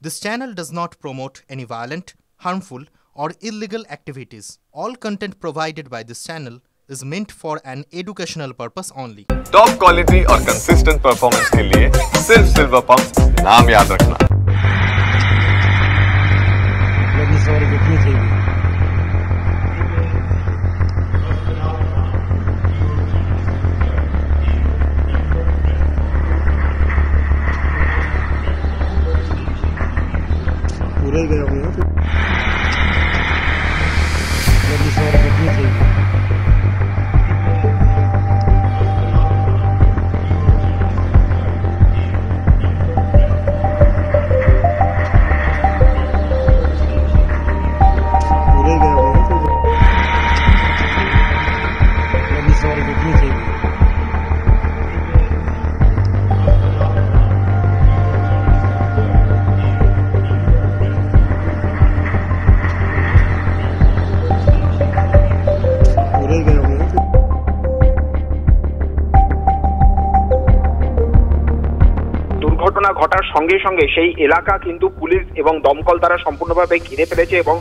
This channel does not promote any violent, harmful, or illegal activities. All content provided by this channel is meant for an educational purpose only. Top quality और consistent performance के लिए सिर्फ silver pumps नाम याद रखना। पूरा ही गया हुआ है कितनी चाहिए দুর্ঘটনা ঘটার সঙ্গে সঙ্গে সেই এলাকা কিন্তু পুলিশ এবং দমকল দ্বারা সম্পূর্ণভাবে ঘিরে ফেলেছে এবং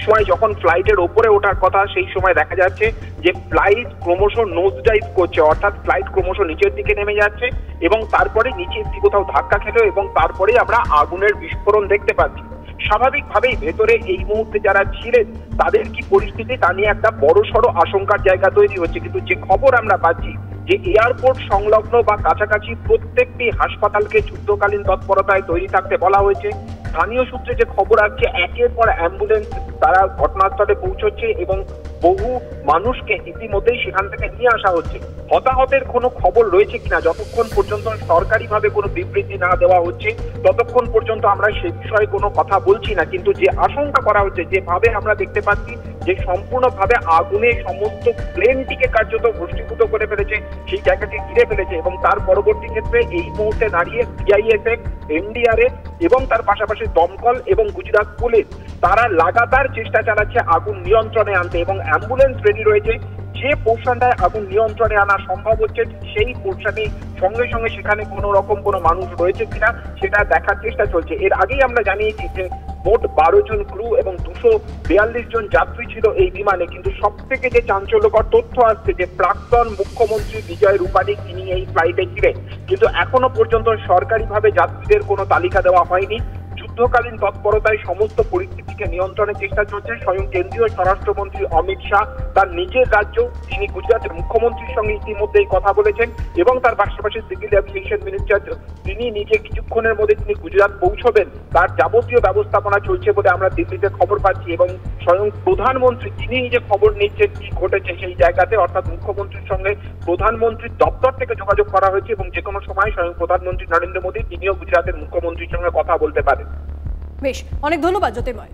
সময় যখন ফ্লাইটের ওপরে ওঠার কথা সেই সময় দেখা যাচ্ছে যে ফ্লাইট ক্রমশ নোজ ডাইভ করছে, অর্থাৎ ফ্লাইট ক্রমশ নিচের দিকে নেমে যাচ্ছে এবং তারপরে নিচের দিকে কোথাও ধাক্কা খেলো এবং তারপরে আমরা আগুনের বিস্ফোরণ দেখতে পাচ্ছি। স্বাভাবিকভাবেই ভেতরে এই মুহূর্তে যারা ছিলেন তাদের কি পরিস্থিতি তা নিয়ে একটা বড়সড় আশঙ্কার জায়গা তৈরি হচ্ছে। কিন্তু যে খবর আমরা পাচ্ছি যে এয়ারপোর্ট সংলগ্ন বা কাছাকাছি প্রত্যেকটি হাসপাতালকে যুদ্ধকালীন তৎপরতায় তৈরি থাকতে বলা হয়েছে। স্থানীয় সূত্রে যে খবর আসছে একের পর অ্যাম্বুলেন্স তারা ঘটনাস্থলে পৌঁছচ্ছে এবং বহু মানুষকে ইতিমধ্যেই সেখান থেকে নিয়ে আসা হচ্ছে। হতাহতের কোনো খবর রয়েছে কিনা যতক্ষণ পর্যন্ত সরকারিভাবে কোনো বিবৃতি না দেওয়া হচ্ছে ততক্ষণ পর্যন্ত আমরা সে বিষয়ে কোনো কথা বলছি না। কিন্তু যে আশঙ্কা করা হচ্ছে, যেভাবে আমরা দেখতে পাচ্ছি যে সম্পূর্ণভাবে আগুনে সমস্ত প্লেনটিকে কার্যত ভস্মীভূত করে ফেলেছে, সেই জায়গাকে ঘিরে ফেলেছে এবং তার পরবর্তী ক্ষেত্রে এই মুহূর্তে দাঁড়িয়ে সিআইএসএফ, এনডিআরএফ এবং তার পাশাপাশি দমকল এবং গুজরাট পুলিশ তারা লাগাতার চেষ্টা চালাচ্ছে আগুন নিয়ন্ত্রণে আনতে এবং অ্যাম্বুলেন্স রেডি রয়েছে। যে পোর্শনটায় আগুন নিয়ন্ত্রণে আনা সম্ভব হচ্ছে সেই পোর্শনে সঙ্গে সঙ্গে সেখানে কোনো রকম কোনো মানুষ রয়েছে কিনা সেটা দেখার চেষ্টা চলছে। এর আগেই আমরা জানিয়েছি যে মোট 12 জন ক্রু এবং 242 জন যাত্রী ছিল এই বিমানে। কিন্তু সব থেকে যে চাঞ্চল্যকর তথ্য আসছে যে প্রাক্তন মুখ্যমন্ত্রী বিজয় রূপানী তিনি এই ফ্লাইটে ছিলেন, কিন্তু এখনো পর্যন্ত সরকারিভাবে যাত্রীদের কোনো তালিকা দেওয়া হয়নি। যুদ্ধকালীন তৎপরতায় সমস্ত পরিস্থিতিকে নিয়ন্ত্রণের চেষ্টা চলছে। স্বয়ং কেন্দ্রীয় স্বরাষ্ট্রমন্ত্রী অমিত শাহ তার নিজের রাজ্য তিনি গুজরাটের মুখ্যমন্ত্রীর সঙ্গে ইতিমধ্যেই কথা বলেছেন এবং তার পাশাপাশি সিভিল এভিয়েশন মিনিস্টার তিনি নিজে কিছুক্ষণের মধ্যে তিনি গুজরাট পৌঁছবেন, তার যাবতীয় ব্যবস্থাপনা চলছে বলে আমরা দিল্লিতে খবর পাচ্ছি এবং স্বয়ং প্রধানমন্ত্রী তিনি নিজে খবর নিচ্ছেন কি ঘটেছে সেই জায়গাতে, অর্থাৎ মুখ্যমন্ত্রীর সঙ্গে প্রধানমন্ত্রীর দপ্তর থেকে যোগাযোগ করা হয়েছে এবং যে কোনো সময় স্বয়ং প্রধানমন্ত্রী নরেন্দ্র মোদী তিনিও গুজরাটের মুখ্যমন্ত্রীর সঙ্গে কথা বলতে পারেন। বেশ, অনেক ধন্যবাদ জ্যোতির্ময়।